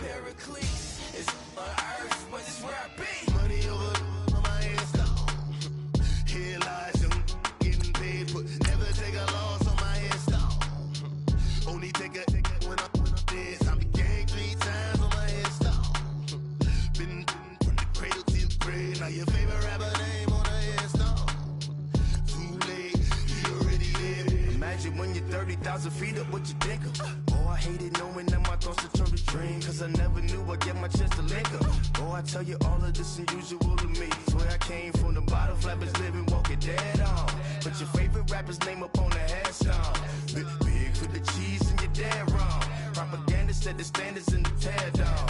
It's on earth, but it's where I be. Money over on my headstone. Here lies young, getting paid for. Never take a loss on my headstone. Only take a when I'm dead. I be gang 3 times on my headstone. Been from the cradle to the grave. Now your favorite rapper name on a headstone. Too late, you already there. Imagine when you're 30,000 feet up, what you think of? Oh, I hated knowing that my thoughts would turn to dream. Cause I never knew I'd get my chance to link up. Oh, I tell you all of this unusual to me. Swear I came from the bottom, flappers living, walking dead on. Put your favorite rapper's name up on the headstone. Big for the cheese and you're dead wrong. Propaganda set the standards in the tear down.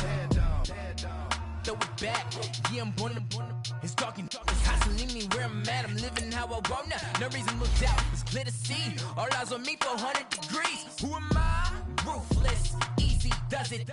Throw it back, yeah, I'm born to it's talking, it's constantly me where I'm at. I'm living how I want now. No reason to look out, it's clear to see. All eyes on me for 100 degrees. Who am I? Ruthless, easy does it.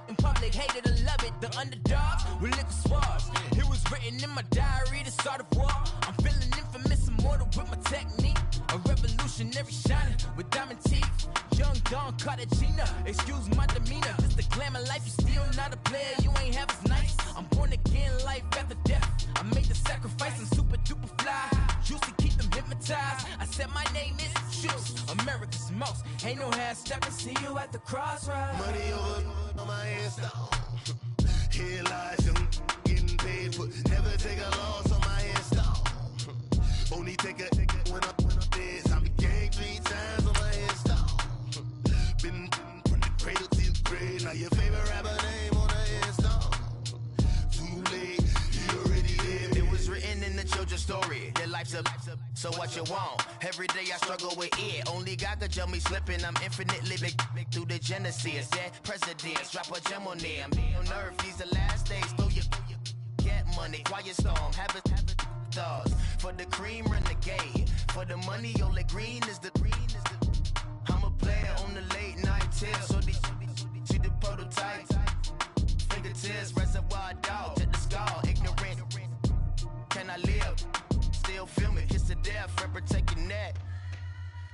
In public, hated to love it. The underdogs with liquor swabs. It was written in my diary to start a war. I'm feeling infamous, immortal with my technique. A revolutionary shining with diamond teeth. Young Don Cartagena, excuse my demeanor. Just the glamour life, you still not a player. You ain't half as nice. I'm born again, life after death. I made the sacrifice, I'm super duper fly. Used to keep them hypnotized. I said my name is Juice, America's most. Ain't no half stepping, see you at the crossroads. Money over on my headstone. Here lies young, getting paid for. Never take a loss on my headstone. Only take a when I'm dead. I be gang 3 times on my headstone. Been from the cradle to the grave. Now your favorite rapper name on a headstone. Too late, you already there. It was written in the children's story. Your life's a so what you want. Every day I struggle with it. Only God could jump me slipping. I'm infinitely big through the genesis. Dead presidents, drop a gem on them. On earth, these the last days. Throw your get money, quiet storm. Have it thoughts. For the cream, renegade. For the money, only green is the I'm a player on the late night till. So these see the prototype. Fingertips, reservoir dog. Check the skull, ignorant. Can I live? Still feel me, kiss to death, friend, protect your neck.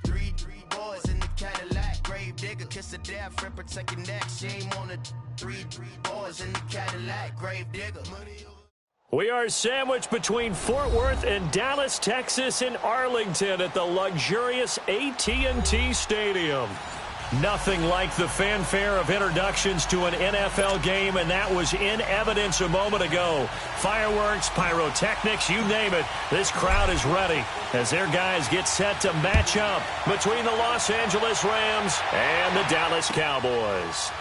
Three boys in the Cadillac, grave digger, kiss to death, friend, protect your neck. Shame on the three boys in the Cadillac, grave digger. We are sandwiched between Fort Worth and Dallas, Texas, in Arlington at the luxurious AT&T Stadium. Nothing like the fanfare of introductions to an NFL game, and that was in evidence a moment ago. Fireworks, pyrotechnics, you name it. This crowd is ready as their guys get set to match up between the Los Angeles Rams and the Dallas Cowboys.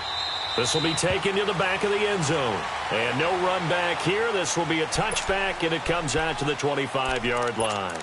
This will be taken to the back of the end zone. And no run back here. This will be a touchback, and it comes out to the 25-yard line.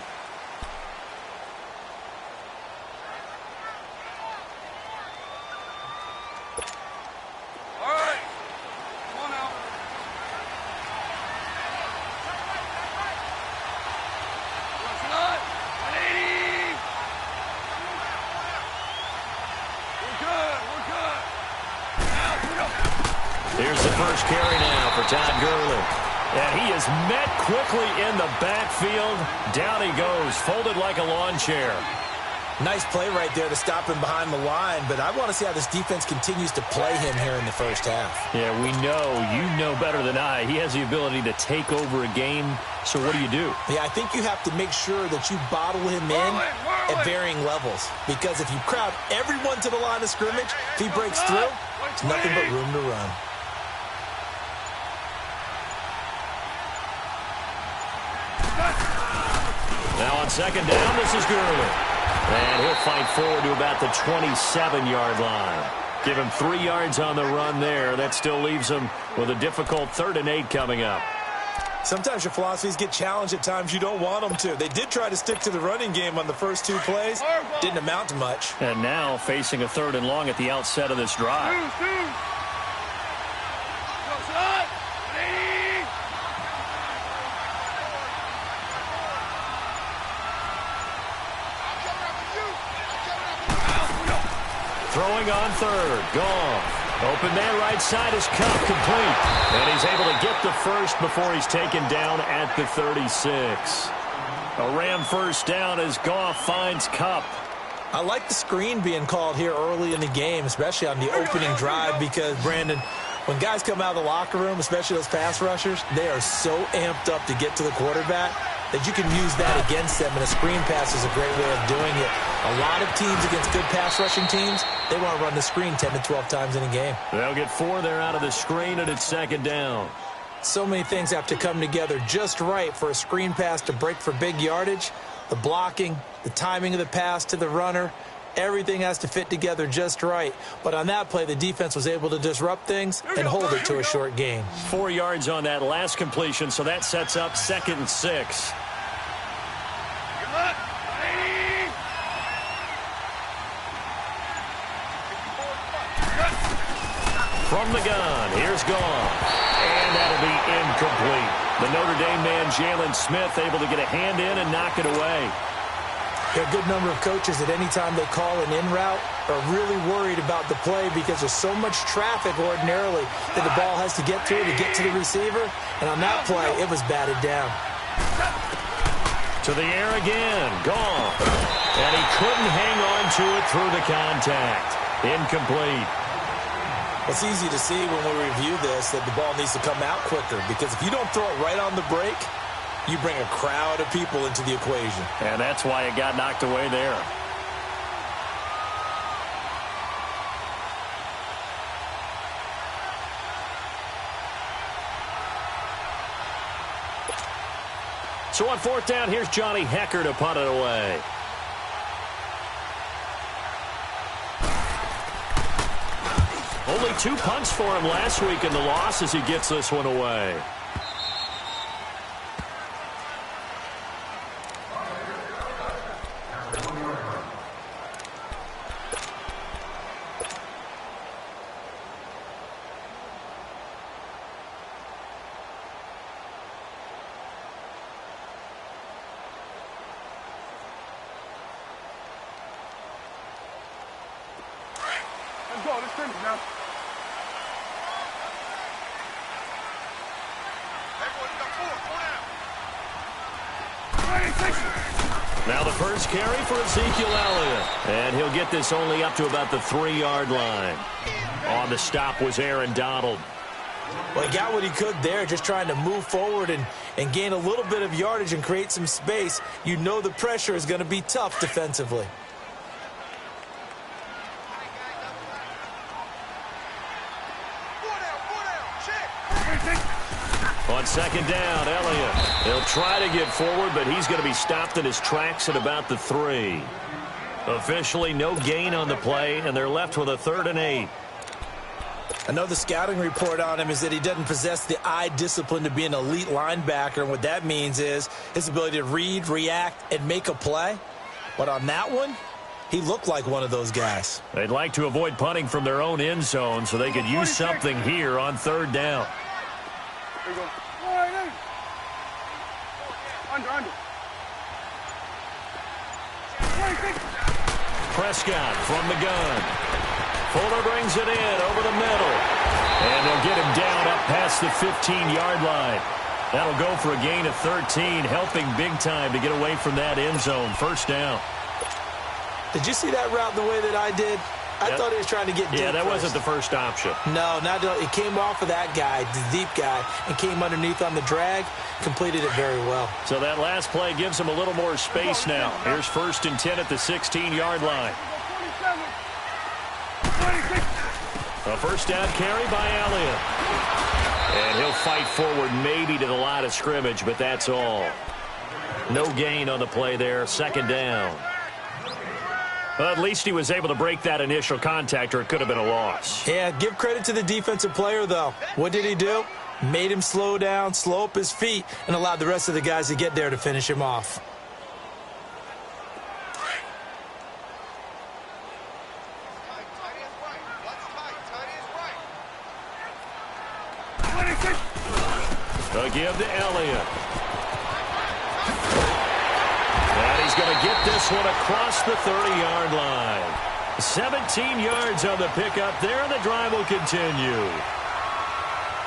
Here's the first carry now for Todd Gurley. And he is met quickly in the backfield. Down he goes, folded like a lawn chair. Nice play right there to stop him behind the line, but I want to see how this defense continues to play him here in the first half. Yeah, we know, you know better than I, he has the ability to take over a game. So what do you do? Yeah, I think you have to make sure that you bottle him in at varying levels. Because if you crowd everyone to the line of scrimmage, if he breaks through, it's nothing but room to run. Now on second down, this is Gurley. And he'll fight forward to about the 27-yard line. Give him 3 yards on the run there. That still leaves him with a difficult 3rd and 8 coming up. Sometimes your philosophies get challenged at times you don't want them to. They did try to stick to the running game on the first 2 plays. Didn't amount to much. And now facing a 3rd and long at the outset of this drive. Throwing on 3rd, gone. Open man right side is Kupp, complete. And he's able to get the first before he's taken down at the 36. A Ram first down as Goff finds Kupp. I like the screen being called here early in the game, especially on the opening drive, because, Brandon, When guys come out of the locker room, especially those pass rushers, they are so amped up to get to the quarterback that you can use that against them, and a screen pass is a great way of doing it. A lot of teams against good pass rushing teams, they want to run the screen 10 to 12 times in a game. They'll get 4 there out of the screen, and it's second down. So many things have to come together just right for a screen pass to break for big yardage. The blocking, the timing of the pass to the runner, everything has to fit together just right. But on that play, the defense was able to disrupt things and hold it to a short gain. 4 yards on that last completion, so that sets up 2nd and 6. From the gun, here's Gone. And that'll be incomplete. The Notre Dame man, Jalen Smith, able to get a hand in and knock it away. There are a good number of coaches that any time they call an in route are really worried about the play because there's so much traffic ordinarily that the ball has to get through to get to the receiver. And on that play, it was batted down. To the air again. Gone. And he couldn't hang on to it through the contact. Incomplete. It's easy to see when we review this that the ball needs to come out quicker because if you don't throw it right on the break, you bring a crowd of people into the equation. And that's why it got knocked away there. So on 4th down, here's Johnny Hecker to punt it away. Only 2 punts for him last week in the loss as he gets this one away. Let's go. Let's finish now. Now the first carry for Ezekiel Elliott. And he'll get this only up to about the 3-yard line. On the stop was Aaron Donald. Well, he got what he could there, just trying to move forward and gain a little bit of yardage and create some space. You know the pressure is going to be tough defensively. On 2nd down, Elliott. He'll try to get forward, but he's going to be stopped in his tracks at about the 3. Officially, no gain on the play, and they're left with a 3rd and 8. I know the scouting report on him is that he doesn't possess the eye discipline to be an elite linebacker, and what that means is his ability to read, react, and make a play. But on that one, he looked like one of those guys. They'd like to avoid punting from their own end zone so they could use something here on 3rd down. There you go. Under. Prescott from the gun. Fuller brings it in over the middle. And they'll get him down up past the 15-yard line. That'll go for a gain of 13, helping big time to get away from that end zone. 1st down. Did you see that route the way that I did? I thought he was trying to get deep. Yeah, that wasn't the first option. No, it came off of that guy, the deep guy, and came underneath on the drag, completed it very well. So that last play gives him a little more space now. Here's 1st and 10 at the 16-yard line. A 1st down carry by Elliott. And he'll fight forward maybe to the line of scrimmage, but that's all. No gain on the play there. 2nd down. Well, at least he was able to break that initial contact, or it could have been a loss. Yeah, give credit to the defensive player, though. What did he do? Made him slow down, slow up his feet, and allowed the rest of the guys to get there to finish him off. They'll give to Elliott. And he's going to get this one across the 30-yard line. 17 yards on the pickup there, and the drive will continue.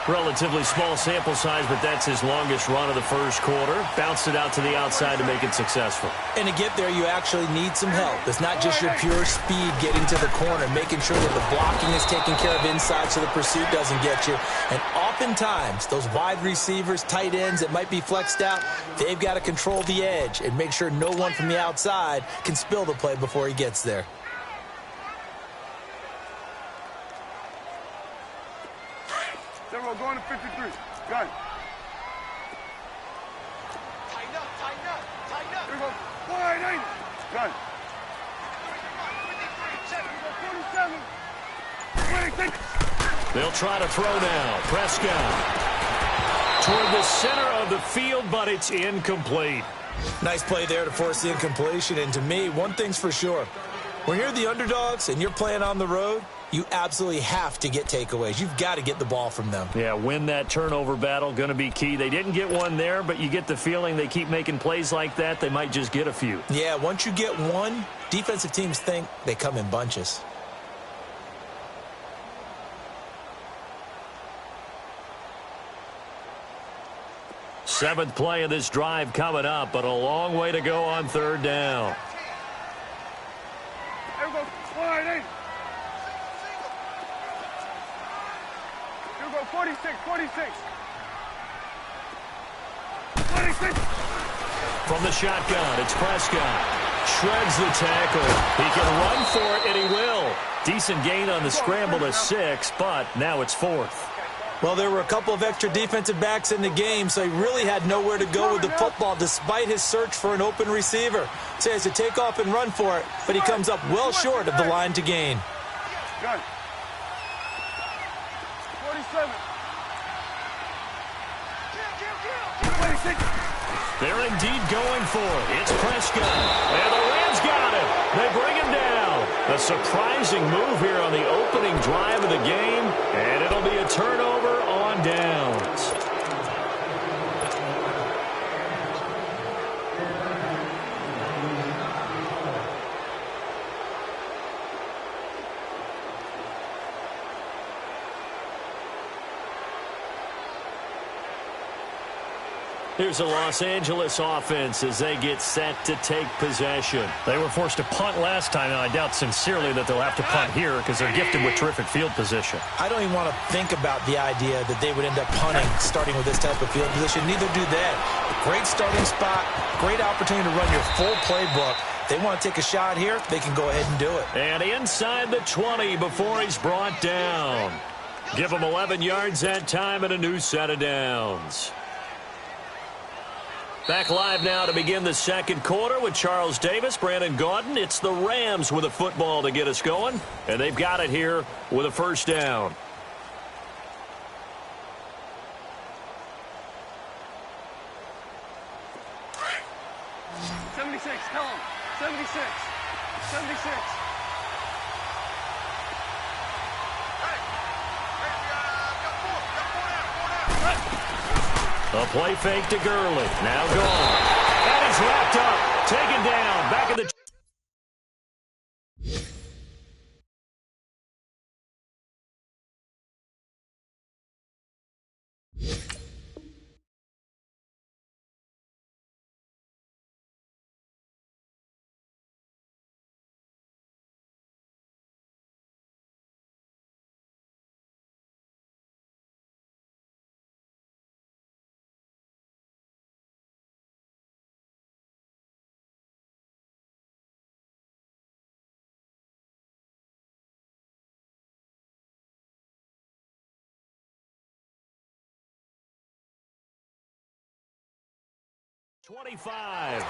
Relatively small sample size, but that's his longest run of the first quarter. Bounced it out to the outside to make it successful. And to get there, you actually need some help. It's not just your pure speed getting to the corner, making sure that the blocking is taken care of inside so the pursuit doesn't get you. And oftentimes, those wide receivers, tight ends that might be flexed out, they've got to control the edge and make sure no one from the outside can spill the play before he gets there. We're going to 53. Gun. Tighten up, tighten up, tighten up. Here we go. Wide angle. Gun. 47. 26. They'll try to throw now. Prescott toward the center of the field, but it's incomplete. Nice play there to force the incompletion. And to me, one thing's for sure. When you're the underdogs and you're playing on the road, you absolutely have to get takeaways. You've got to get the ball from them. Yeah, win that turnover battle, going to be key. They didn't get one there, but you get the feeling they keep making plays like that, they might just get a few. Yeah, once you get one, defensive teams think they come in bunches. Seventh play of this drive coming up, but a long way to go on third down. Here we go. Wide angle. Here we go. 46. 46. 26. From the shotgun, it's Prescott. Shreds the tackle. He can run for it, and he will. Decent gain on the scramble to 6, but now it's 4th. Well, there were a couple of extra defensive backs in the game, so he really had nowhere to go with the football despite his search for an open receiver. So he has to take off and run for it, but he comes up well short of the line to gain. Gun. 47. 26. They're indeed going for it. It's Prescott. And the Rams got it. They bring him down. A surprising move here on the opening drive of the game, and it'll be a turnover on downs. Here's the Los Angeles offense as they get set to take possession. They were forced to punt last time, and I doubt sincerely that they'll have to punt here because they're gifted with terrific field position. I don't even want to think about the idea that they would end up punting starting with this type of field position. Neither do they. Great starting spot, great opportunity to run your full playbook. They want to take a shot here, they can go ahead and do it. And inside the 20 before he's brought down. Give him 11 yards that time and a new set of downs. Back live now to begin the second quarter with Charles Davis, Brandon Gaudin. It's the Rams with a football to get us going, and they've got it here with a first down. Tell him. 76. 76. A play fake to Gurley. Now gone. And he's wrapped up. Taken down. Back in the .25.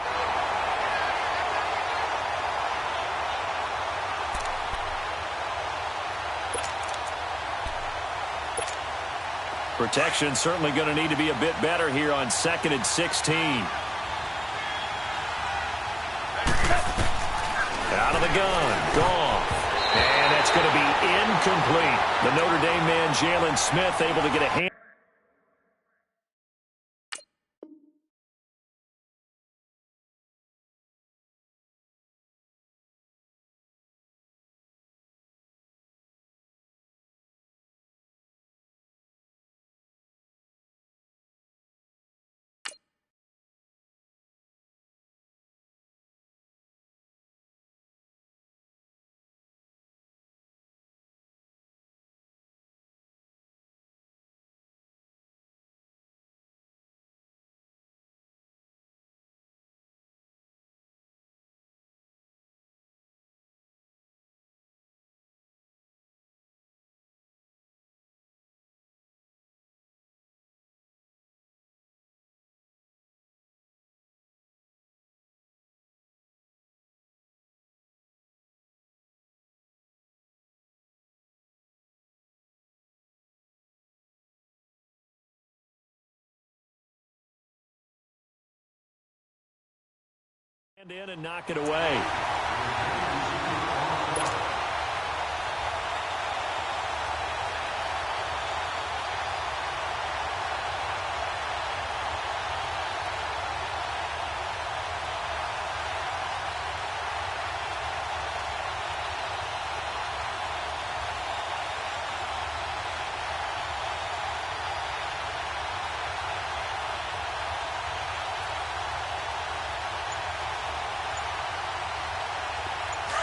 Protection certainly going to need to be a bit better here on 2nd and 16. Out of the gun. Goff. And that's going to be incomplete. The Notre Dame man, Jalen Smith, able to get a hand. Stand in and knock it away.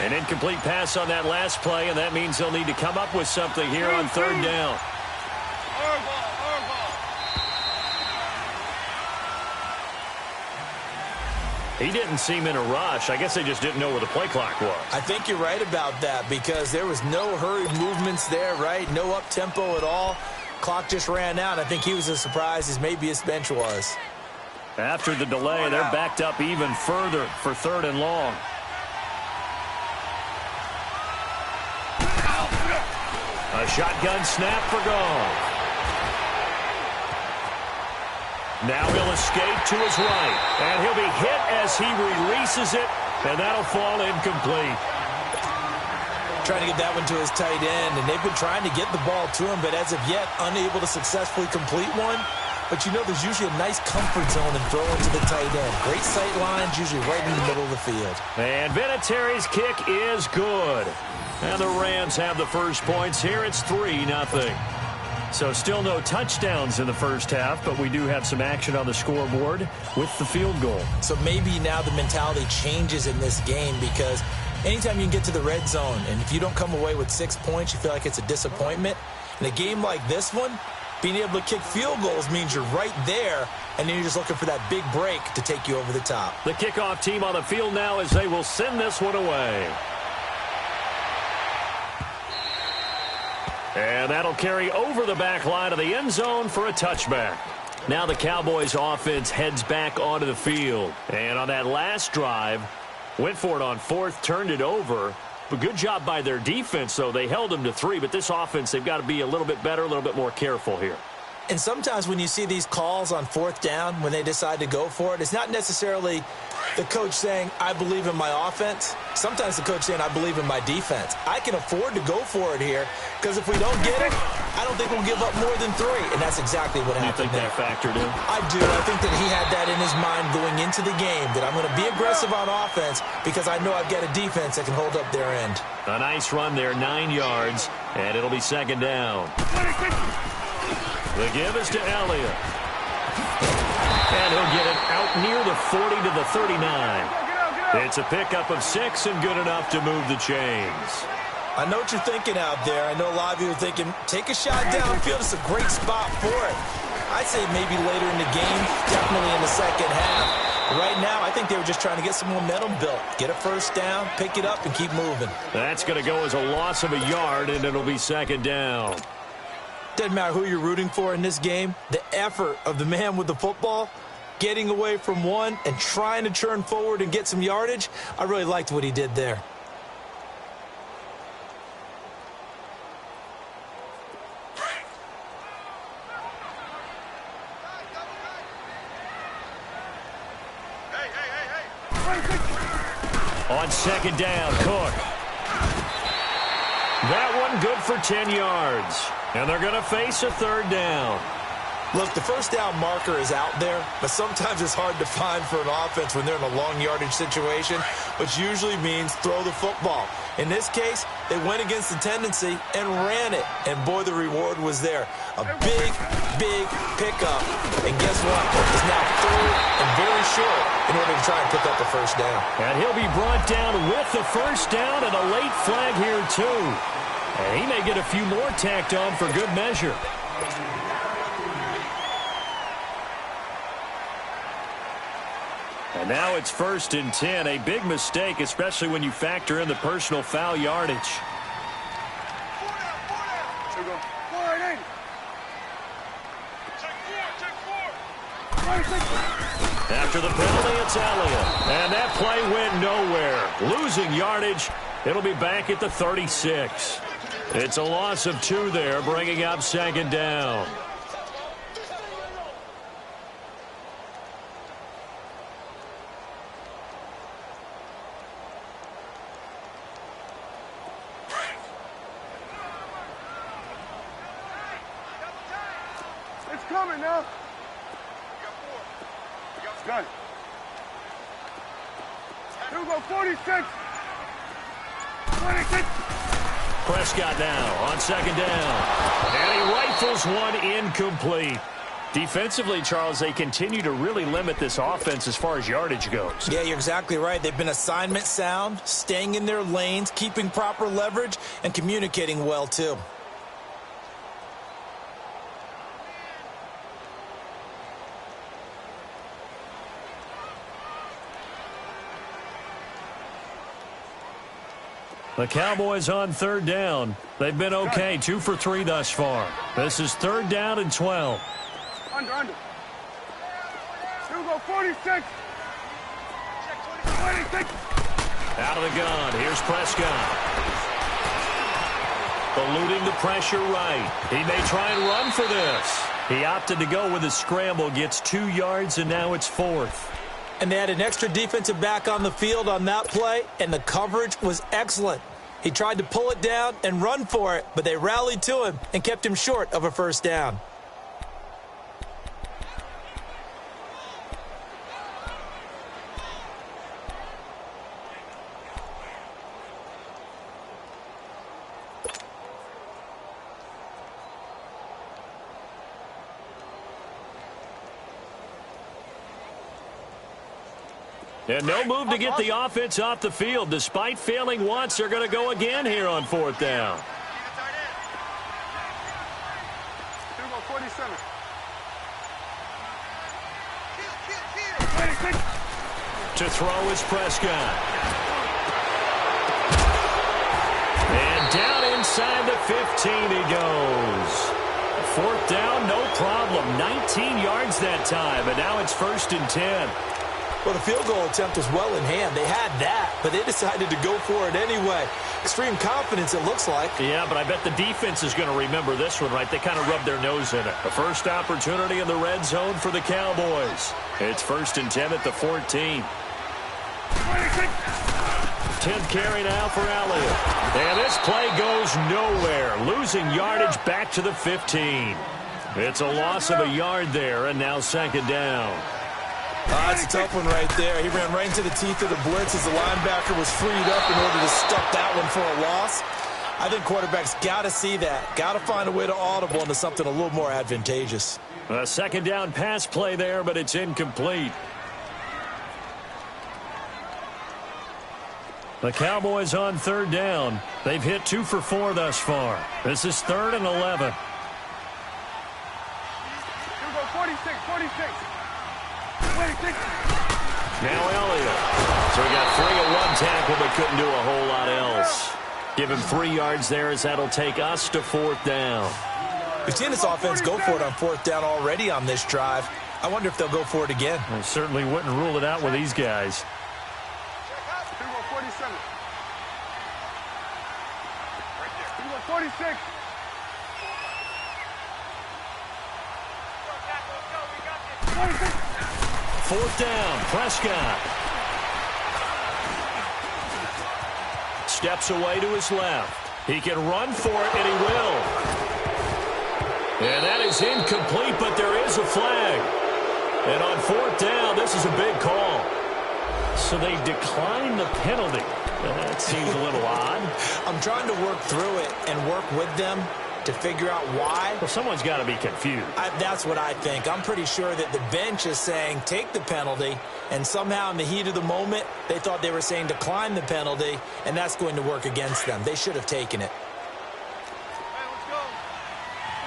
An incomplete pass on that last play, and that means they'll need to come up with something here on third down. He didn't seem in a rush. I guess they just didn't know where the play clock was. I think you're right about that because there was no hurried movements there, right? No up-tempo at all. Clock just ran out. I think he was as surprised as maybe his bench was. After the delay, they're backed up even further for third and long. A shotgun snap for Goff. Now he'll escape to his right, and he'll be hit as he releases it, and that'll fall incomplete. Trying to get that one to his tight end, and they've been trying to get the ball to him, but as of yet, unable to successfully complete one. But you know there's usually a nice comfort zone in throwing to the tight end. Great sight lines, usually right in the middle of the field. And Vinatieri's kick is good. And the Rams have the first points here. It's 3-0. So still no touchdowns in the first half, but we do have some action on the scoreboard with the field goal. So maybe now the mentality changes in this game because anytime you can get to the red zone, and if you don't come away with 6 points, you feel like it's a disappointment. In a game like this one, being able to kick field goals means you're right there, and then you're just looking for that big break to take you over the top. The kickoff team on the field now as they will send this one away. And that'll carry over the back line of the end zone for a touchback. Now the Cowboys offense heads back onto the field. And on that last drive, went for it on fourth, turned it over. But good job by their defense, though. They held them to 3, but this offense, they've got to be a little bit better, a little bit more careful here. And sometimes when you see these calls on fourth down, when they decide to go for it, it's not necessarily the coach saying, I believe in my offense. Sometimes the coach saying, I believe in my defense. I can afford to go for it here because if we don't get it, I don't think we'll give up more than 3. And that's exactly what happened. You think that factored in? I do. I think that he had that in his mind going into the game, that I'm going to be aggressive on offense because I know I've got a defense that can hold up their end. A nice run there, 9 yards, and it'll be second down. The give is to Elliott. And he'll get it out near the 40 to the 39. It's a pickup of 6 and good enough to move the chains. I know what you're thinking out there. I know a lot of you are thinking, take a shot downfield. It's a great spot for it. I'd say maybe later in the game, definitely in the second half. Right now, I think they were just trying to get some momentum built. Get a first down, pick it up, and keep moving. That's going to go as a loss of a yard, and it'll be second down. Doesn't matter who you're rooting for in this game. The effort of the man with the football, getting away from one and trying to turn forward and get some yardage, I really liked what he did there. On second down, Cook. That one good for 10 yards. And they're going to face a third down. Look, the first down marker is out there, but sometimes it's hard to find for an offense when they're in a long yardage situation, which usually means throw the football. In this case, they went against the tendency and ran it, and boy, the reward was there. A big, big pickup, and guess what? It's now third and very short in order to try and pick up the first down. And he'll be brought down with the first down and a late flag here, too. And he may get a few more tacked on for good measure. And now it's 1st and 10. A big mistake, especially when you factor in the personal foul yardage. After the penalty, it's Elliott. And that play went nowhere. Losing yardage. It'll be back at the 36. It's a loss of 2 there, bringing up second down. coming now. Got it. Here we go, 46. 26. Prescott now on second down. And he rifles one incomplete. Defensively, Charles, they continue to really limit this offense as far as yardage goes. Yeah, you're exactly right. They've been assignment sound, staying in their lanes, keeping proper leverage, and communicating well, too. The Cowboys on third down. They've been okay, 2 for 3 thus far. This is third down and 12. Under. Here we go, 46. 26. Out of the gun. Here's Prescott. Eluding the pressure right. He may try and run for this. He opted to go with a scramble, gets 2 yards, and now it's 4th. And they had an extra defensive back on the field on that play, and the coverage was excellent. He tried to pull it down and run for it, but they rallied to him and kept him short of a first down. And no move to get the offense off the field. Despite failing once, they're going to go again here on fourth down. Here we go, 47. To throw is Prescott. And down inside the 15 he goes. Fourth down, no problem. 19 yards that time, and now it's 1st and 10. Well, the field goal attempt was well in hand. They had that, but they decided to go for it anyway. Extreme confidence, it looks like. Yeah, but I bet the defense is going to remember this one, right? They kind of rubbed their nose in it. The first opportunity in the red zone for the Cowboys. It's 1st and 10 at the 14. 10th carry now for Elliott. And this play goes nowhere. Losing yardage back to the 15. It's a loss of a yard there, and now 2nd down. That's a tough one right there. He ran right into the teeth of the blitz as the linebacker was freed up in order to stuff that one for a loss. I think quarterbacks got to see that. Got to find a way to audible into something a little more advantageous. A 2nd down pass play there, but it's incomplete. The Cowboys on 3rd down. They've hit 2 for 4 thus far. This is 3rd and 11. Here we go, 46, 46. 26. Now Elliott. So he got 3 at 1 tackle, but couldn't do a whole lot else. Give him 3 yards there as that'll take us to 4th down. We've seen this offense go for it on 4th down already on this drive. I wonder if they'll go for it again. I certainly wouldn't rule it out with these guys. Here we go, 47. Here we go, 46. 26. 4th down, Prescott. Steps away to his left. He can run for it, and he will. And that is incomplete, but there is a flag. And on 4th down, this is a big call. So they decline the penalty. That seems a little odd. I'm trying to work through it and work with them to figure out why. Well, someone's got to be confused. That's what I think. I'm pretty sure that the bench is saying take the penalty, and somehow in the heat of the moment, they thought they were saying decline the penalty, and that's going to work against them. They should have taken it. Hey, let's go.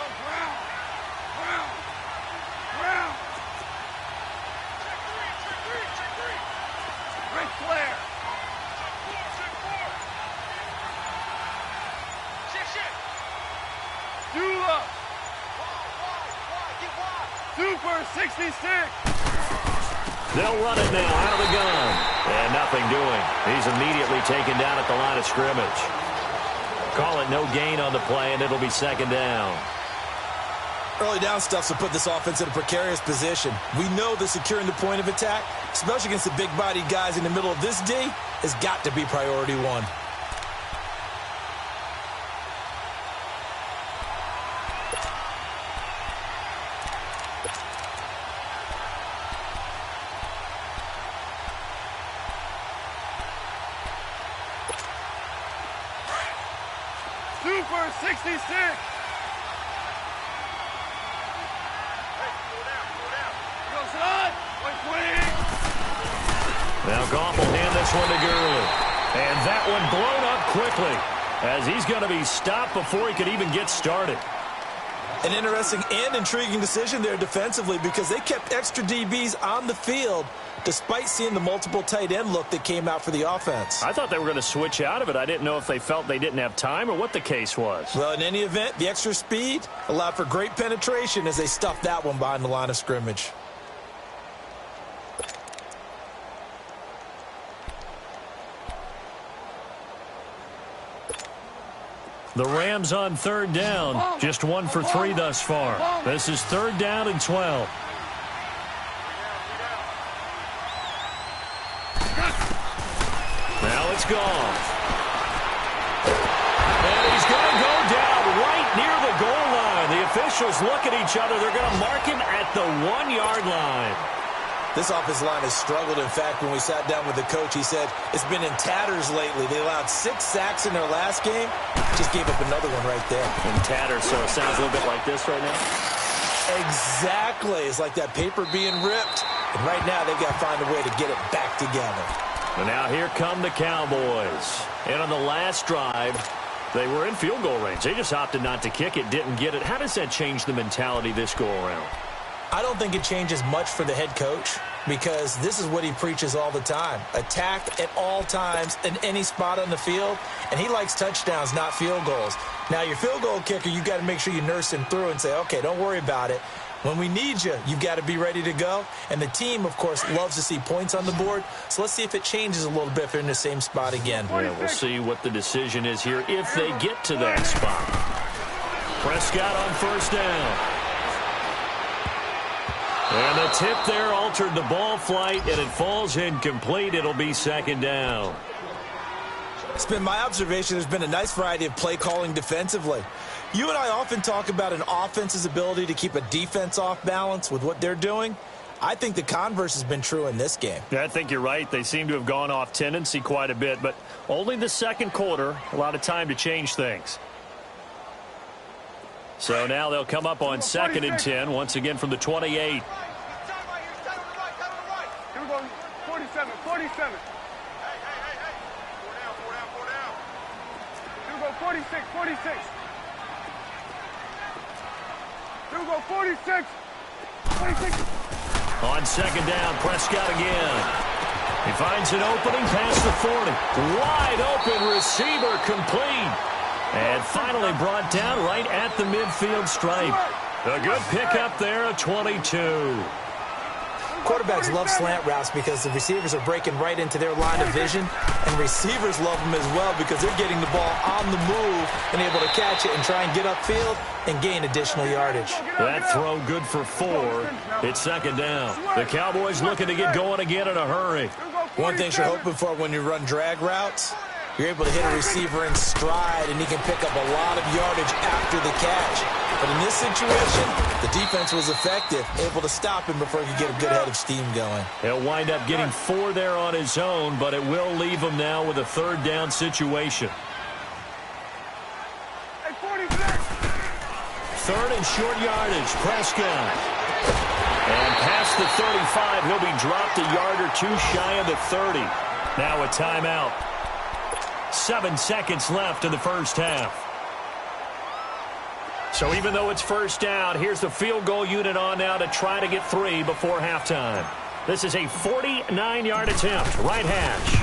Let's go, ground. Check three. Red flare. Dula. Super 66. They'll run it now out of the gun. And nothing doing. He's immediately taken down at the line of scrimmage. Call it no gain on the play, and it'll be 2nd down. Early down stuff will put this offense in a precarious position. We know that securing the point of attack, especially against the big-bodied guys in the middle of this D, has got to be priority 1. 66. Now Goff will hand this one to Gurley. And that one blown up quickly as he's going to be stopped before he could even get started. An interesting and intriguing decision there defensively because they kept extra DBs on the field despite seeing the multiple tight end look that came out for the offense. I thought they were going to switch out of it. I didn't know if they felt they didn't have time or what the case was. Well, in any event, the extra speed allowed for great penetration as they stuffed that one behind the line of scrimmage. The Rams on third down, just 1 for 3 thus far. This is third down and 12. Now it's gone. And he's going to go down right near the goal line. The officials look at each other. They're going to mark him at the 1-yard line. This offensive line has struggled. In fact, when we sat down with the coach, he said it's been in tatters lately. They allowed 6 sacks in their last game. Just gave up another one right there. In tatters, so it sounds a little bit like this right now. Exactly. It's like that paper being ripped. And right now, they've got to find a way to get it back together. And now here come the Cowboys. And on the last drive, they were in field goal range. They just opted not to kick it, didn't get it. How does that change the mentality this go-around? I don't think it changes much for the head coach because this is what he preaches all the time. Attack at all times in any spot on the field, and he likes touchdowns, not field goals. Now, your field goal kicker, you've got to make sure you nurse him through and say, okay, don't worry about it. When we need you, you've got to be ready to go. And the team, of course, loves to see points on the board. So let's see if it changes a little bit if they're in the same spot again. Yeah, we'll see what the decision is here if they get to that spot. Prescott on first down. And the tip there altered the ball flight, and it falls incomplete. It'll be second down. It's been my observation there's been a nice variety of play calling defensively. You and I often talk about an offense's ability to keep a defense off balance with what they're doing. I think the converse has been true in this game. Yeah, I think you're right. They seem to have gone off tendency quite a bit, but only the second quarter, a lot of time to change things. So now they'll come up on 2nd and 10, once again from the 28. Here we go, 47, 47. Here we go, 46, 46. Here we go, 46, 46. On second down, Prescott again. He finds an opening past the 40. Wide open receiver complete. And finally brought down right at the midfield stripe. A good pickup there, a 22. Quarterbacks love slant routes because the receivers are breaking right into their line of vision, and receivers love them as well because they're getting the ball on the move and able to catch it and try and get upfield and gain additional yardage. That throw good for 4. It's second down. The Cowboys looking to get going again in a hurry. One thing you're hoping for when you run drag routes, you're able to hit a receiver in stride, and he can pick up a lot of yardage after the catch. But in this situation, the defense was effective, able to stop him before he could get a good head of steam going. He'll wind up getting 4 there on his own, but it will leave him now with a third down situation. Third and short yardage, Prescott. And past the 35, he'll be dropped a yard or 2 shy of the 30. Now a timeout. 7 seconds left in the first half. So even though it's first down, here's the field goal unit on now to try to get 3 before halftime. This is a 49-yard attempt, right hash.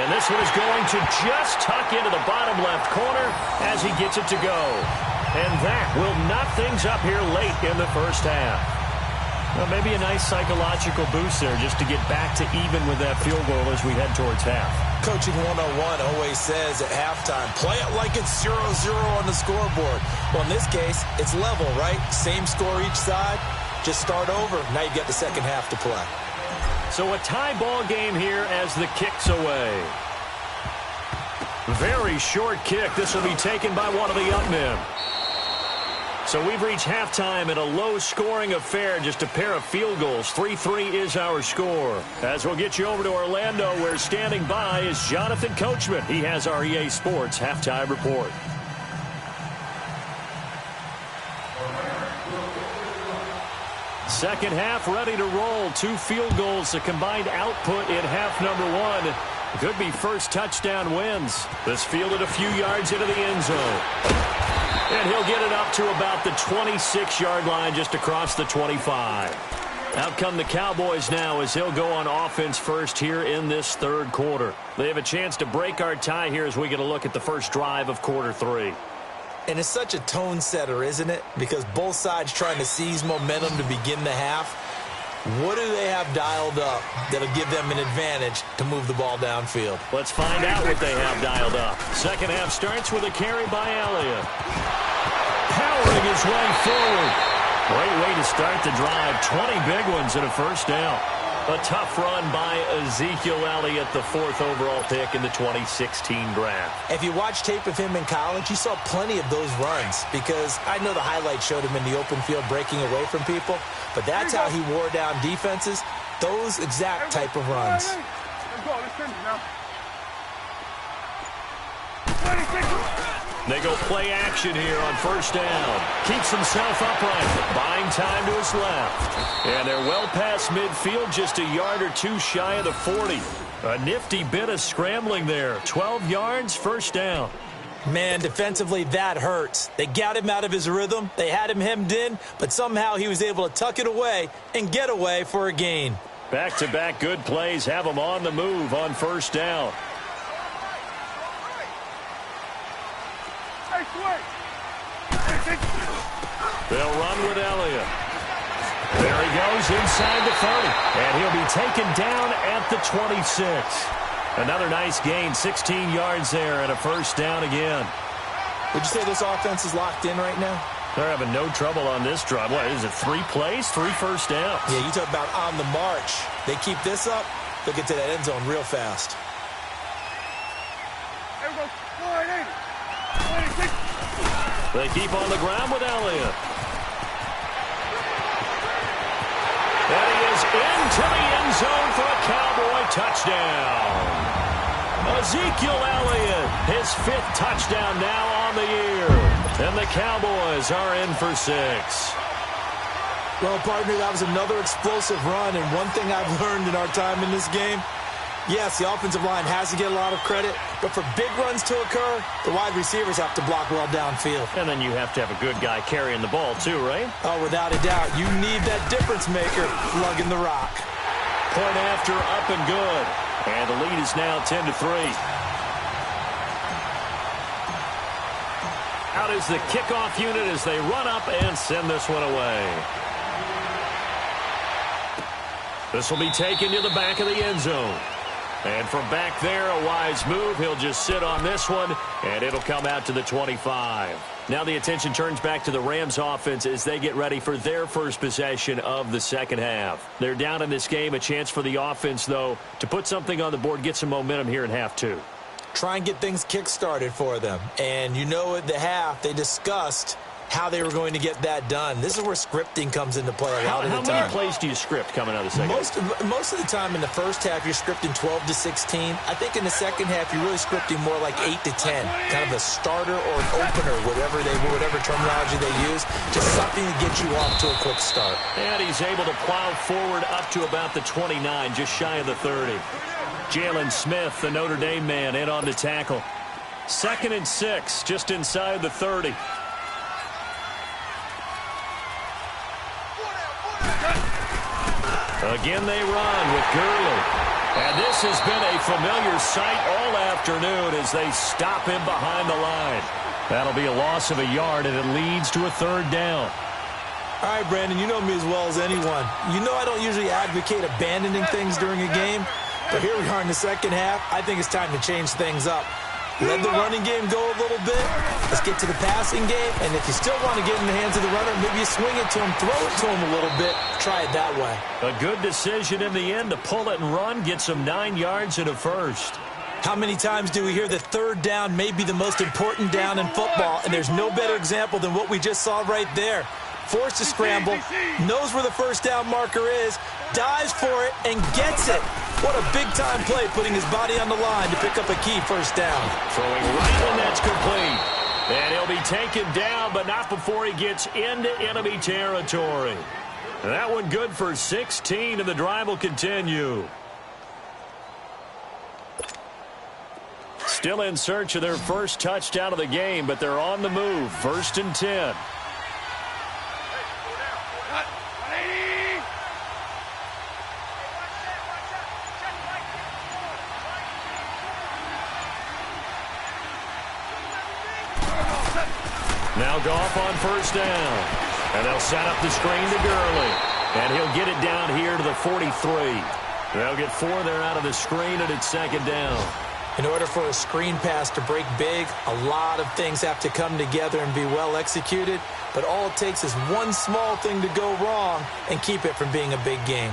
And this one is going to just tuck into the bottom left corner as he gets it to go. And that will knock things up here late in the first half. Well, maybe a nice psychological boost there just to get back to even with that field goal as we head towards half. Coaching 101 always says at halftime, play it like it's 0-0 on the scoreboard. Well, in this case, it's level, right? Same score each side. Just start over. Now you get the second half to play. So a tie ball game here as the kick's away. Very short kick. This will be taken by one of the up men. So we've reached halftime in a low-scoring affair, just a pair of field goals. 3-3 is our score. As we'll get you over to Orlando, where standing by is Jonathan Coachman. He has our EA Sports halftime report. Second half ready to roll. 2 field goals, a combined output in half number 1. Could be first touchdown wins. This fielded a few yards into the end zone. And he'll get it up to about the 26-yard line, just across the 25. Out come the Cowboys now as he'll go on offense first here in this third quarter. They have a chance to break our tie here as we get a look at the first drive of quarter 3. And it's such a tone setter, isn't it? Because both sides trying to seize momentum to begin the half. What do they have dialed up that'll give them an advantage to move the ball downfield? Let's find out what they have dialed up. Second half starts with a carry by Elliott. Powering his way forward. Great way to start the drive. 20 big ones and a first down. A tough run by Ezekiel Elliott, the 4th overall pick in the 2016 draft. If you watch tape of him in college, you saw plenty of those runs because I know the highlights showed him in the open field breaking away from people, but that's how he wore down defenses, those exact type of runs. Let's go. Let's finish now. They go play action here on first down. Keeps himself upright, buying time to his left. And they're well past midfield, just a yard or 2 shy of the 40. A nifty bit of scrambling there. 12 yards, first down. Man, defensively, that hurts. They got him out of his rhythm. They had him hemmed in, but somehow he was able to tuck it away and get away for a gain. Back-to-back good plays have him on the move on first down. They'll run with Elliott. There he goes inside the 30. And he'll be taken down at the 26. Another nice gain, 16 yards there and a first down again. Would you say this offense is locked in right now? They're having no trouble on this drive. What is it, 3 plays, 3 first downs? Yeah, you talk about on the march. They keep this up, they'll get to that end zone real fast. They keep on the ground with Elliott. And he is into the end zone for a Cowboy touchdown. Ezekiel Elliott, his 5th touchdown now on the year. And the Cowboys are in for 6. Well, partner, that was another explosive run. And one thing I've learned in our time in this game, yes, the offensive line has to get a lot of credit, but for big runs to occur, the wide receivers have to block well downfield. And then you have to have a good guy carrying the ball too, right? Oh, without a doubt. You need that difference maker lugging the rock. Point after, up and good. And the lead is now 10-3. Out is the kickoff unit as they run up and send this one away. This will be taken to the back of the end zone. And from back there, a wise move. He'll just sit on this one, and it'll come out to the 25. Now the attention turns back to the Rams offense as they get ready for their first possession of the second half. They're down in this game. A chance for the offense, though, to put something on the board, get some momentum here in half 2. Try and get things kick-started for them. And you know at the half, they discussed how they were going to get that done. This is where scripting comes into play a lot of the time. How many plays do you script coming out of the second half? Most of the time in the first half, you're scripting 12 to 16. I think in the second half, you're really scripting more like 8 to 10. Kind of a starter or an opener, whatever terminology they use. Just something to get you off to a quick start. And he's able to plow forward up to about the 29, just shy of the 30. Jalen Smith, the Notre Dame man, in on the tackle. 2nd and 6, just inside the 30. Again they run with Gurley. And this has been a familiar sight all afternoon as they stop him behind the line. That'll be a loss of a yard, and it leads to a 3rd down. All right, Brandon, you know me as well as anyone. You know I don't usually advocate abandoning things during a game, but here we are in the second half. I think it's time to change things up. Let the running game go a little bit. Let's get to the passing game. And if you still want to get in the hands of the runner, maybe you swing it to him, throw it to him a little bit. Try it that way. A good decision in the end to pull it and run. Get some 9 yards and a first. How many times do we hear that third down may be the most important down in football, and there's no better example than what we just saw right there. Forced to scramble, knows where the first down marker is, dives for it, and gets it. What a big-time play, putting his body on the line to pick up a key first down. Throwing right, and that's complete. And he'll be taken down, but not before he gets into enemy territory. And that one good for 16, and the drive will continue. Still in search of their first touchdown of the game, but they're on the move. 1st and 10. Now Goff on first down. And they'll set up the screen to Gurley. And he'll get it down here to the 43. They'll get 4 there out of the screen, and it's 2nd down. In order for a screen pass to break big, a lot of things have to come together and be well executed. But all it takes is one small thing to go wrong and keep it from being a big game.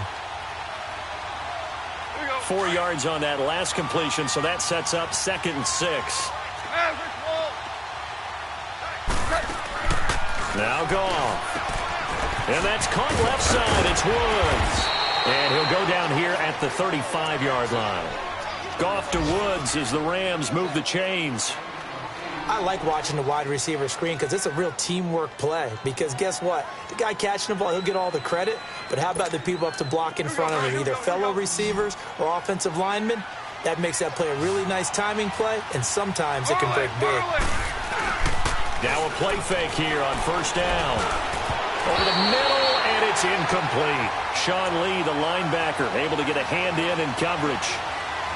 4 yards on that last completion, so that sets up 2nd and 6. Now Goff. And that's caught left side. It's Woods. And he'll go down here at the 35-yard line. Goff to Woods as the Rams move the chains. I like watching the wide receiver screen because it's a real teamwork play. Because guess what? The guy catching the ball, he'll get all the credit. But how about the people up to block in front of him, either fellow receivers or offensive linemen? That makes that play a really nice timing play, and sometimes it can break big. Now a play fake here on first down. Over the middle, and it's incomplete. Sean Lee, the linebacker, able to get a hand in coverage.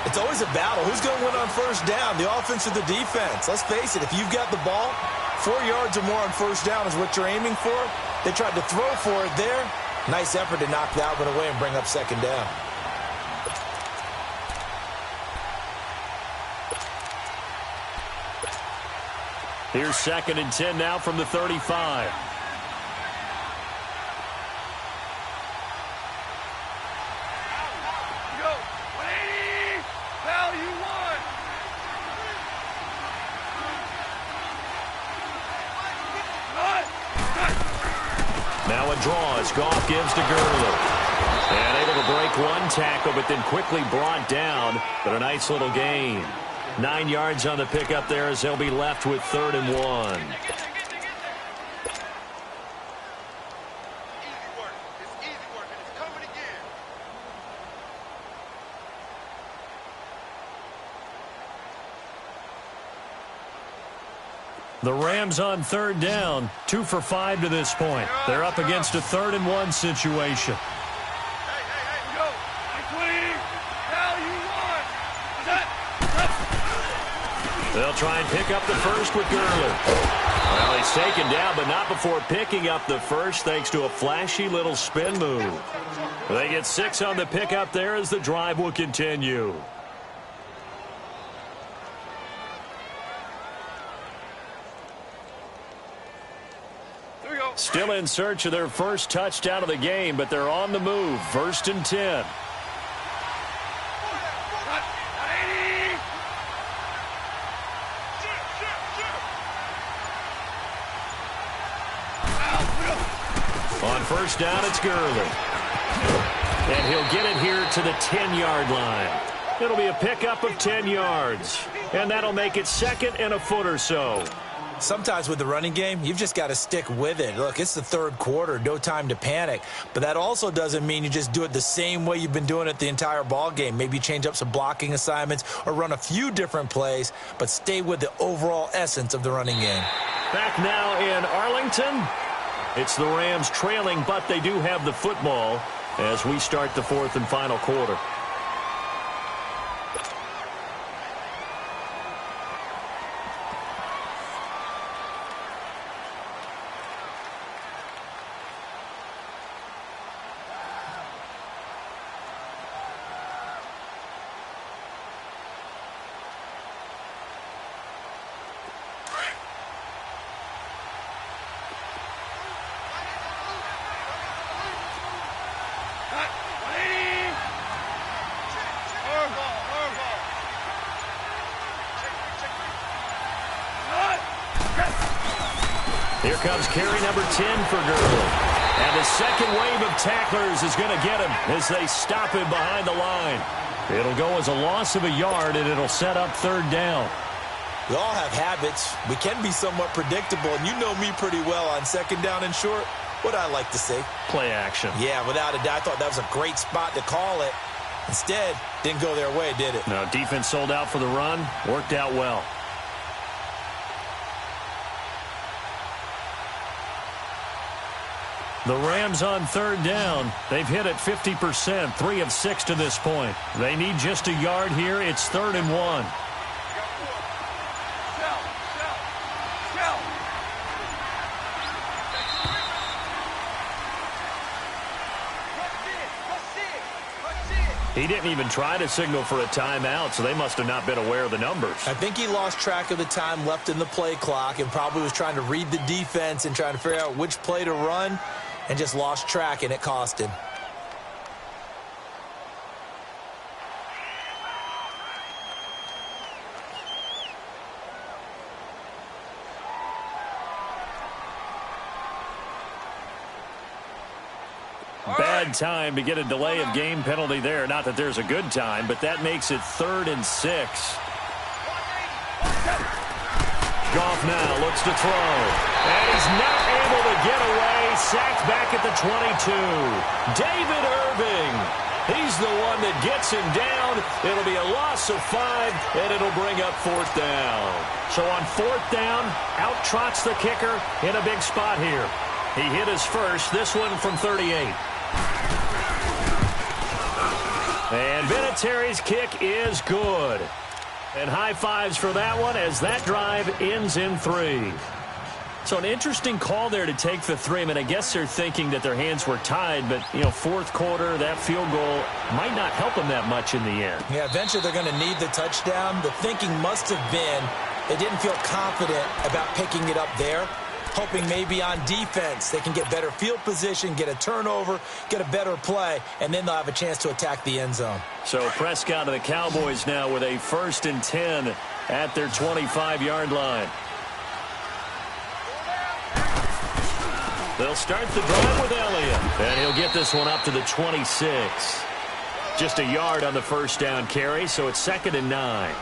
It's always a battle. Who's going to win on first down, the offense or the defense? Let's face it, if you've got the ball, 4 yards or more on first down is what you're aiming for. They tried to throw for it there. Nice effort to knock that one away and bring up 2nd down. Here's 2nd and 10 now from the 35. Now a draw as Goff gives to Gurley. And able to break one tackle, but then quickly brought down. But a nice little gain. 9 yards on the pickup there as they'll be left with 3rd and 1. The Rams on 3rd down, 2 for 5 to this point. They're up against a 3rd and 1 situation. They'll try and pick up the first with Gurley. Well, he's taken down, but not before picking up the first thanks to a flashy little spin move. They get 6 on the pickup there as the drive will continue. Still in search of their first touchdown of the game, but they're on the move. 1st and 10. On first down, it's Gurley. And he'll get it here to the 10-yard line. It'll be a pickup of 10 yards. And that'll make it 2nd and a foot or so. Sometimes with the running game, you've just got to stick with it. Look, it's the 3rd quarter, no time to panic. But that also doesn't mean you just do it the same way you've been doing it the entire ball game. Maybe change up some blocking assignments or run a few different plays, but stay with the overall essence of the running game. Back now in Arlington. It's the Rams trailing, but they do have the football as we start the 4th and final quarter. Here comes carry number 10 for Gurley. And the second wave of tacklers is going to get him as they stop him behind the line. It'll go as a loss of a yard, and it'll set up third down. We all have habits. We can be somewhat predictable, and you know me pretty well on second down and short. What I like to say? Play action. Yeah, without a doubt. I thought that was a great spot to call it. Instead, didn't go their way, did it? No, defense sold out for the run. Worked out well. The Rams on third down. They've hit it 50%, 3 of 6 to this point. They need just a yard here. It's 3rd and 1. He didn't even try to signal for a timeout, so they must have not been aware of the numbers. I think he lost track of the time left in the play clock and probably was trying to read the defense and trying to figure out which play to run and just lost track, and it cost him. Bad time to get a delay of game penalty there. Not that there's a good time, but that makes it 3rd and 6. Goff now looks to throw. And he's not able to get away. Sacked back at the 22. David Irving. He's the one that gets him down. It'll be a loss of 5, and it'll bring up 4th down. So on 4th down, out trots the kicker in a big spot here. He hit his first, this one from 38. And Vinatieri's kick is good. And high fives for that one as that drive ends in 3. So an interesting call there to take the 3. I mean, I guess they're thinking that their hands were tied, but, you know, 4th quarter, that field goal might not help them that much in the end. Yeah, eventually they're going to need the touchdown. The thinking must have been they didn't feel confident about picking it up there, hoping maybe on defense they can get better field position, get a turnover, get a better play, and then they'll have a chance to attack the end zone. So Prescott and the Cowboys now with a 1st and 10 at their 25-yard line. They'll start the drive with Elliott, and he'll get this one up to the 26. Just a yard on the first down carry, so it's 2nd and 9.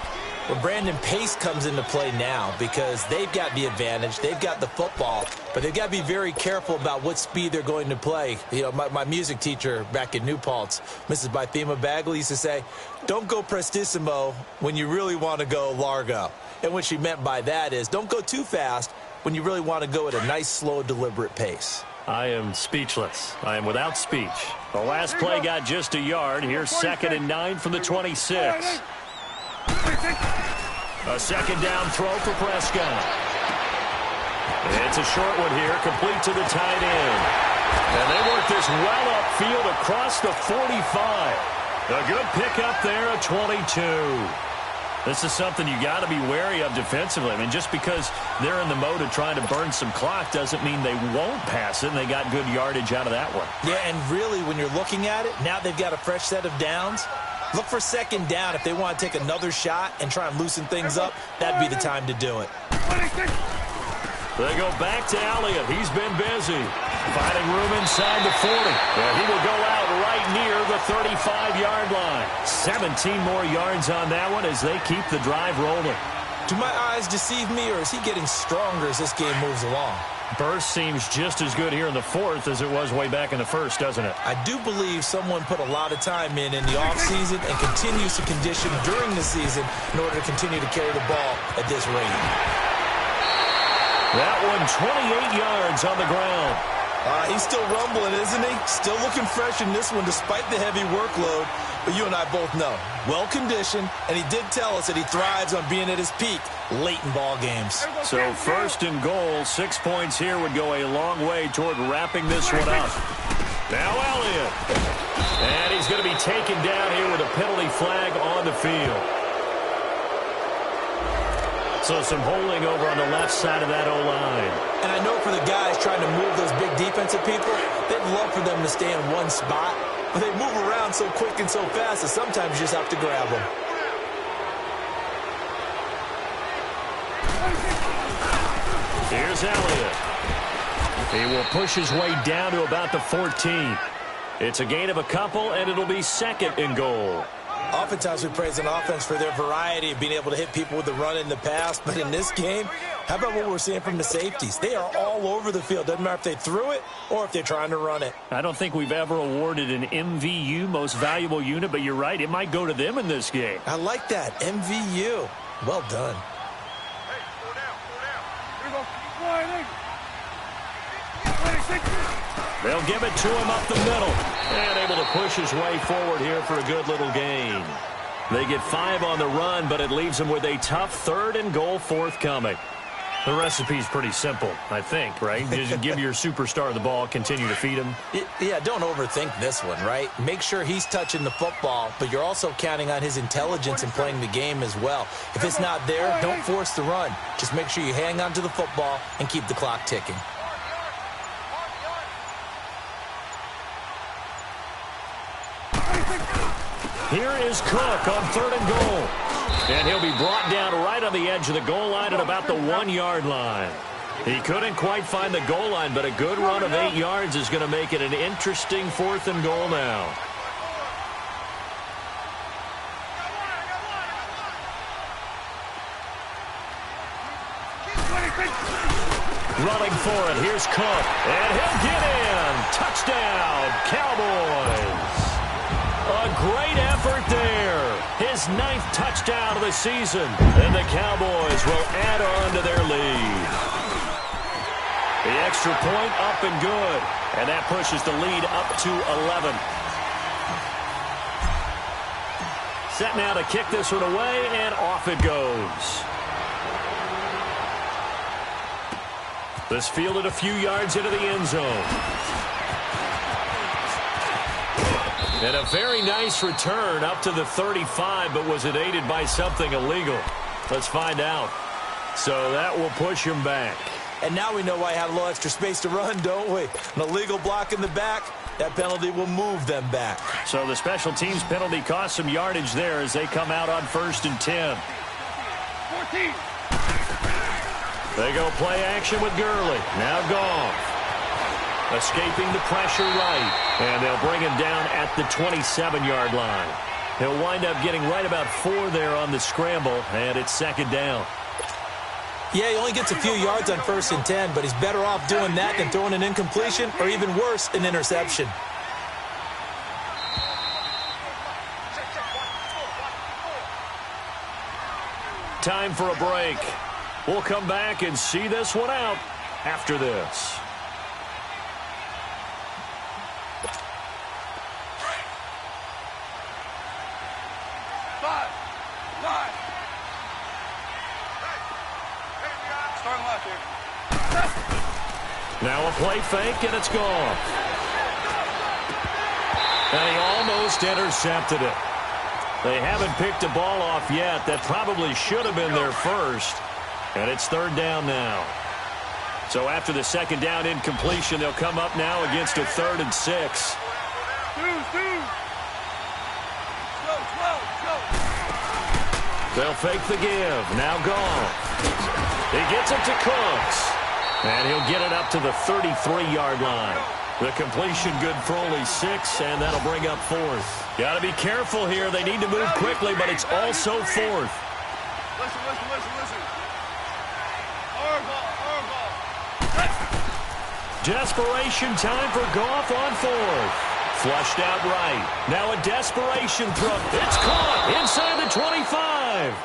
Well, Brandon, pace comes into play now because they've got the advantage. They've got the football, but they've got to be very careful about what speed they're going to play. You know, my music teacher back in New Paltz, Mrs. Bythema Bagley, used to say, don't go prestissimo when you really want to go largo. And what she meant by that is don't go too fast when you really want to go at a nice, slow, deliberate pace. I am speechless. I am without speech. The last play got just a yard. Here's 2nd and 9 from the 26. A 2nd down throw for Prescott. It's a short one here, complete to the tight end. And they work this well upfield across the 45. A good pickup there at 22. This is something you got to be wary of defensively. I mean, just because they're in the mode of trying to burn some clock doesn't mean they won't pass it, and they got good yardage out of that one. Yeah, and really, when you're looking at it, now they've got a fresh set of downs. Look for 2nd down if they want to take another shot and try and loosen things up. That'd be the time to do it. They go back to Elliott. He's been busy. Finding room inside the 40. And he will go out right near the 35-yard line. 17 more yards on that one as they keep the drive rolling. Do my eyes deceive me, or is he getting stronger as this game moves along? Burst seems just as good here in the 4th as it was way back in the 1st, doesn't it? I do believe someone put a lot of time in the offseason and continues to condition during the season in order to continue to carry the ball at this rate. That one 28 yards on the ground. He's still rumbling, isn't he? Still looking fresh in this one despite the heavy workload. But you and I both know, well-conditioned, and he did tell us that he thrives on being at his peak late in ball games. So 1st and goal, 6 points here would go a long way toward wrapping this one up. Now Elliott. And he's going to be taken down here with a penalty flag on the field. So some holding over on the left side of that O-line. And I know for the guys trying to move those big defensive people, they'd love for them to stay in one spot. But they move around so quick and so fast that sometimes you just have to grab them. Here's Elliott. He will push his way down to about the 14. It's a gain of a couple, and it'll be second and goal. Oftentimes we praise an offense for their variety of being able to hit people with the run in the pass, but in this game, how about what we're seeing from the safeties? They are all over the field. Doesn't matter if they threw it or if they're trying to run it. I don't think we've ever awarded an MVU, most valuable unit, but you're right, it might go to them in this game. I like that, MVU. Well done. Hey, slow down, slow down. Here we go. Keep flying, 26. They'll give it to him up the middle. And able to push his way forward here for a good little gain. They get 5 on the run, but it leaves them with a tough third and goal forthcoming. The recipe's pretty simple, I think, right? Just give your superstar the ball, continue to feed him. Yeah, don't overthink this one, right? Make sure he's touching the football, but you're also counting on his intelligence in playing the game as well. If it's not there, don't force the run. Just make sure you hang on to the football and keep the clock ticking. Here is Cook on third and goal. And he'll be brought down right on the edge of the goal line at about the 1-yard line. He couldn't quite find the goal line, but a good run of 8 yards is going to make it an interesting fourth and goal now. Running for it, here's Cook. And he'll get in. Touchdown, Cowboys. A great effort there. His 9th touchdown of the season. And the Cowboys will add on to their lead. The extra point up and good. And that pushes the lead up to 11. Set now to kick this one away, and off it goes. This fielded a few yards into the end zone. And a very nice return up to the 35, but was it aided by something illegal? Let's find out. So that will push him back. And now we know why I had a little extra space to run, don't we? An illegal block in the back, that penalty will move them back. So the special teams penalty cost some yardage there as they come out on 1st and 10. 14. They go play action with Gurley. Now Goff. Escaping the pressure right. And they'll bring him down at the 27-yard line. He'll wind up getting right about 4 there on the scramble, and it's second down. Yeah, he only gets a few yards on 1st and 10, but he's better off doing that than throwing an incompletion or even worse, an interception. Time for a break. We'll come back and see this one out after this. Now a play fake, and it's gone. And he almost intercepted it. They haven't picked a ball off yet. That probably should have been their first. And it's third down now. So after the second down incompletion, they'll come up now against a 3rd and 6. They'll fake the give. Now gone. He gets it to Cooks. And he'll get it up to the 33-yard line. The completion good for only 6, and that'll bring up 4th. Got to be careful here. They need to move quickly, but it's also 4th. Listen. Our ball. Desperation time for Goff on 4th. Flushed out right. Now a desperation throw. It's caught inside the 25.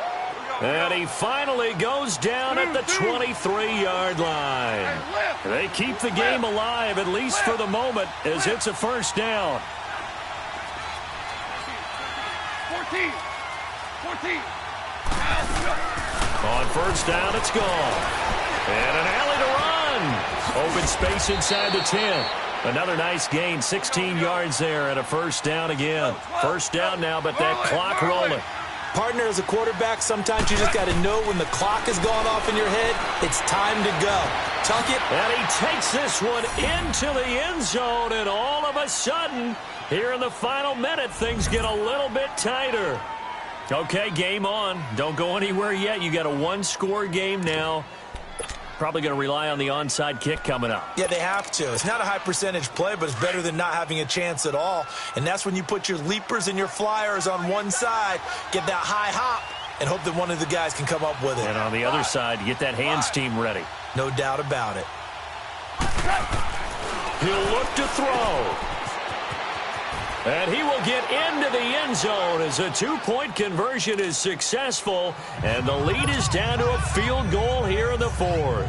And he finally goes down at the 23-yard line. They keep the game alive, at least for the moment, as it's a first down. 14. On first down, it's gone. And an alley to run. Open space inside the 10. Another nice gain, 16 yards there, and a first down again. First down now, but that clock rolling. Partner, as a quarterback, sometimes you just got to know when the clock has gone off in your head, it's time to go. Tuck it. And he takes this one into the end zone, and all of a sudden, here in the final minute, things get a little bit tighter. Okay, game on. Don't go anywhere yet. You got a 1-score game now. Probably going to rely on the onside kick coming up. Yeah, they have to. It's not a high percentage play, but it's better than not having a chance at all. And that's when you put your leapers and your flyers on one side, get that high hop, and hope that one of the guys can come up with it. And on the other side, get that hands team ready. No doubt about it. He'll look to throw. And he will get into the end zone as a 2-point conversion is successful. And the lead is down to a field goal here in the fourth.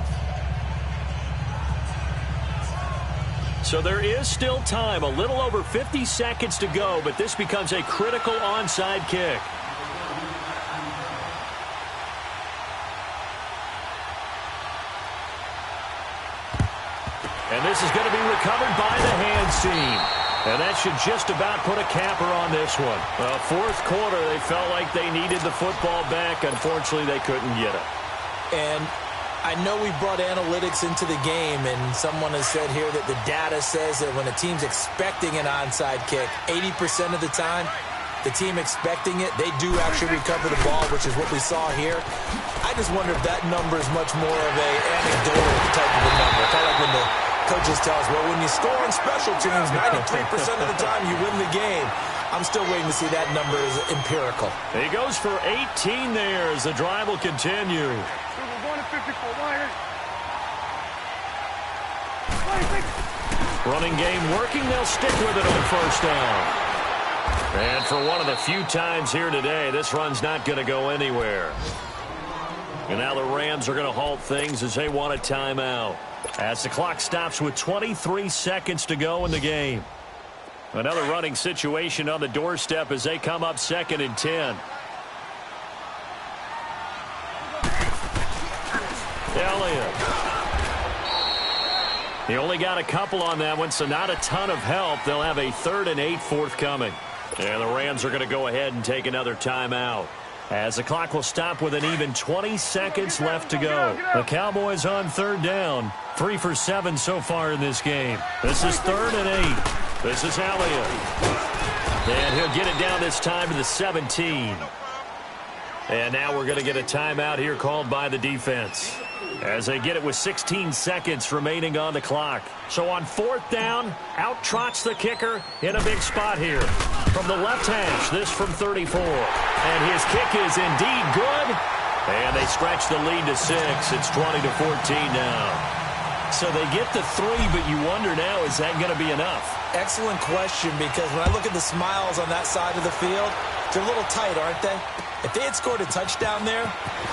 So there is still time, a little over 50 seconds to go, but this becomes a critical onside kick. And this is going to be recovered by the hands team. And that should just about put a capper on this one. Well, fourth quarter, they felt like they needed the football back. Unfortunately, they couldn't get it. And I know we brought analytics into the game, and someone has said here that the data says that when a team's expecting an onside kick, 80% of the time, the team expecting it, they do actually recover the ball, which is what we saw here. I just wonder if that number is much more of a anecdotal type of a number. Kind of like when the coaches tell us, well, when you score on special teams, 93% of the time you win the game. I'm still waiting to see that number is empirical. He goes for 18 there as the drive will continue. Running game working. They'll stick with it on first down. And for one of the few times here today, this run's not going to go anywhere. And now the Rams are going to halt things as they want a timeout. As the clock stops with 23 seconds to go in the game. Another running situation on the doorstep as they come up 2nd and 10. Elliott. He only got a couple on that one, so not a ton of help. They'll have a 3rd and 8 forthcoming. And the Rams are going to go ahead and take another timeout. As the clock will stop with an even 20 seconds left to go. The Cowboys on 3rd down. 3 for 7 so far in this game. This is 3rd and 8. This is Elliott. And he'll get it down this time to the 17. And now we're going to get a timeout here called by the defense. As they get it with 16 seconds remaining on the clock. So on 4th down, out trots the kicker in a big spot here. From the left hash, this from 34. And his kick is indeed good. And they stretch the lead to 6. It's 20-14 now. So they get the 3, but you wonder now, is that going to be enough? Excellent question, because when I look at the smiles on that side of the field, they're a little tight, aren't they? If they had scored a touchdown there,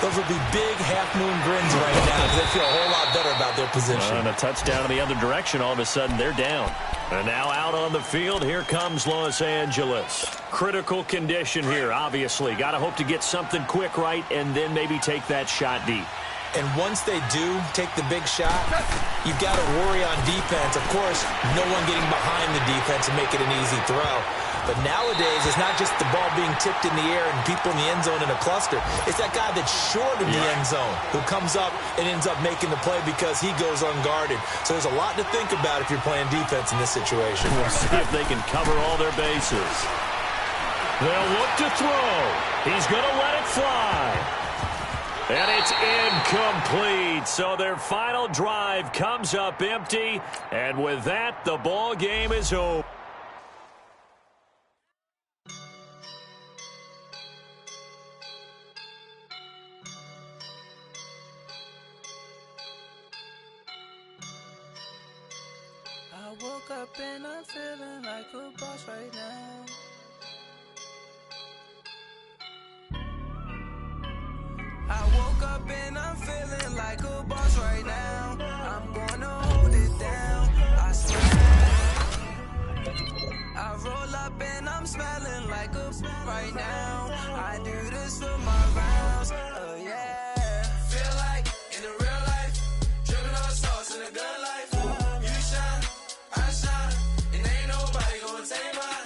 those would be big half-moon grins right now because they feel a whole lot better about their position. And a touchdown in the other direction, all of a sudden they're down. And now out on the field, here comes Los Angeles. Critical condition here, obviously. Got to hope to get something quick right and then maybe take that shot deep. And once they do take the big shot, you've got to worry on defense. Of course, no one getting behind the defense and make it an easy throw. But nowadays, it's not just the ball being tipped in the air and people in the end zone in a cluster. It's that guy that's short of the end zone who comes up and ends up making the play because he goes unguarded. So there's a lot to think about if you're playing defense in this situation. We'll see if they can cover all their bases. They'll look to throw. He's going to let it fly. And it's incomplete. So their final drive comes up empty. And with that, the ball game is over. I woke up and I'm feeling like a boss right now. I woke up and I'm feeling like a boss right now. I'm gonna hold it down, I swear. I roll up and I'm smelling like a right now. I do this for my rounds, oh yeah. Feel like in the real life, dripping on sauce in a good life. You shine, I shine, and ain't nobody gonna take mine.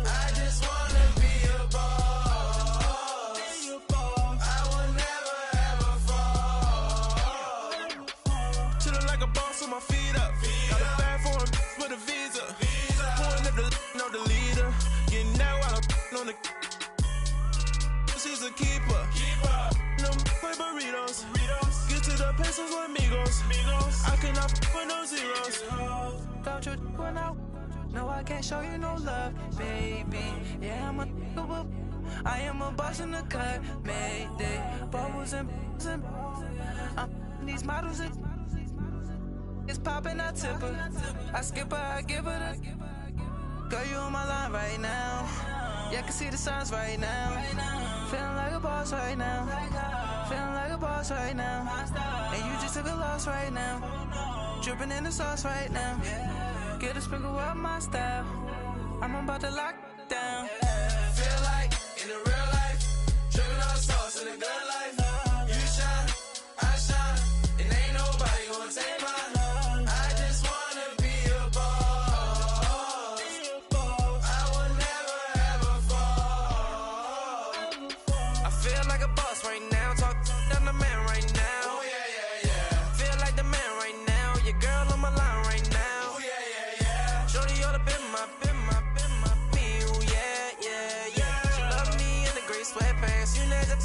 I just wanna be a boss. I will never ever fall. Chillin' like a boss with my feet up. Got a bag for with a visa. Pulling up the leader. Getting out while I'm on the. She's a keeper. No play burritos. Get to the esos son amigos. I cannot put no zeros. Don't you run out? No, I can't show you no love, baby. Yeah, I am a boss in the cut, Mayday. Bubbles and these models it's popping, I tip her. I skip her, I give her the. Girl, you on my line right now. Yeah, I can see the signs right now. Feeling like a boss right now. Feeling like a boss right now. And you just took a loss right now. Dripping in the sauce right now. Get a sprinkle up my style. I'm about to lock down. Feel like in the real life, dripping on sauce in the good life. You shine, I shine, and ain't nobody gonna take mine. I just wanna be a boss. I will never ever fall. I feel like a boss right now. Talk down the man right now. Oh yeah, yeah, yeah. Feel like the man right now. Your girl on my line right now. Oh yeah, yeah, yeah. Shorty ought to be my, me. Oh yeah, yeah, yeah. She love me in the gray sweatpants. You never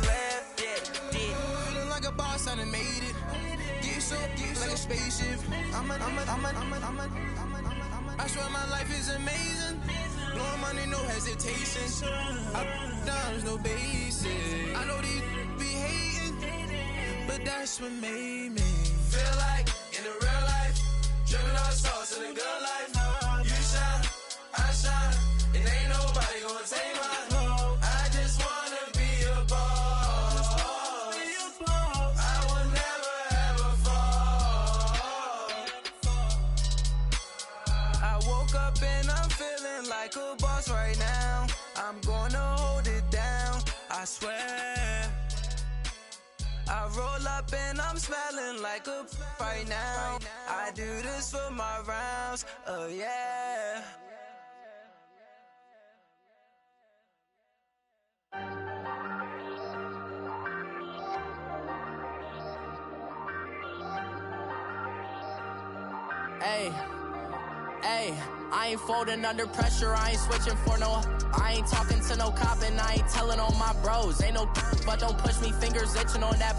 left, yeah. Feeling like a boss, I done made it. Get so like a spaceship. I swear my life is amazing. Blowing money, no hesitation. Up, downs, no basic. I know these be hating, but that's what made me feel like in the real life, dripping on sauce in the good life. You shine, I shine, and ain't nobody gonna take mine. I just wanna be a boss. I will never ever fall. I woke up and I'm feeling like a boss right now. I'm gonna hold it down, I swear. I roll up and I'm smelling like a right now. I do this for my rounds, oh yeah. Hey, I ain't folding under pressure, I ain't switching for no. I ain't talking to no cop and I ain't telling on my bros. Ain't no but don't push me, fingers itching on that.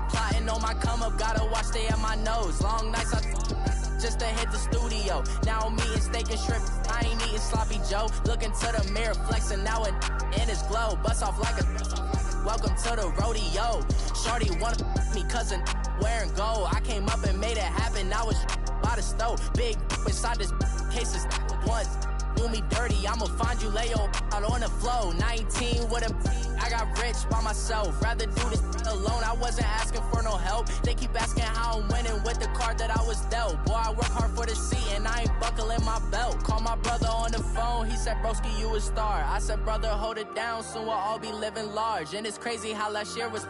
Plotting on my come up, gotta watch stay at my nose. Long nights just to hit the studio. Now I'm eating steak and shrimp, I ain't eating sloppy Joe. Looking to the mirror, flexing now and in his glow. Bust off like a welcome to the rodeo. Shorty wanna me cousin wearing gold. I came up and made it happen, I was by the stove. Big inside this cases once. Do me dirty, I'ma find you, lay your out on the floor. 19 with a I got rich by myself. Rather do this alone, I wasn't asking for no help. They keep asking how I'm winning with the card that I was dealt. Boy, I work hard for the seat and I ain't buckling my belt. Call my brother on the phone, he said, broski, you a star. I said, brother, hold it down, soon we'll all be living large. And it's crazy how last year was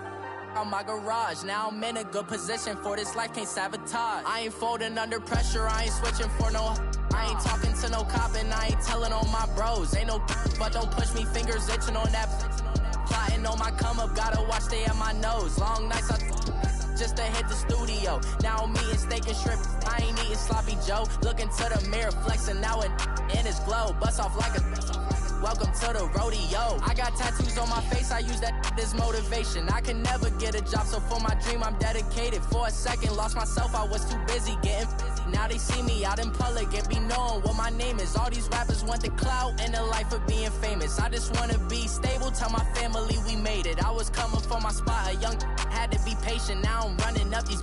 on my garage. Now I'm in a good position for this life, can't sabotage. I ain't folding under pressure, I ain't switching for no. I ain't talking to no cop and I ain't telling on my bros. Ain't no but don't push me, fingers itching on that. Plotting on my come up, gotta watch stay at my nose. Long nights just to hit the studio. Now I'm eating steak and shrimp, I ain't eating sloppy Joe. Looking to the mirror, flexing now and in his glow. Bust off like a welcome to the rodeo. I got tattoos on my face, I use that as motivation. I can never get a job, so for my dream I'm dedicated. For a second, lost myself, I was too busy getting busy. Now they see me out in public and be knowing what my name is. All these rappers want the clout and the life of being famous. I just wanna be stable, tell my family we made it. I was coming for my spot, a young had to be patient. Now I'm running up these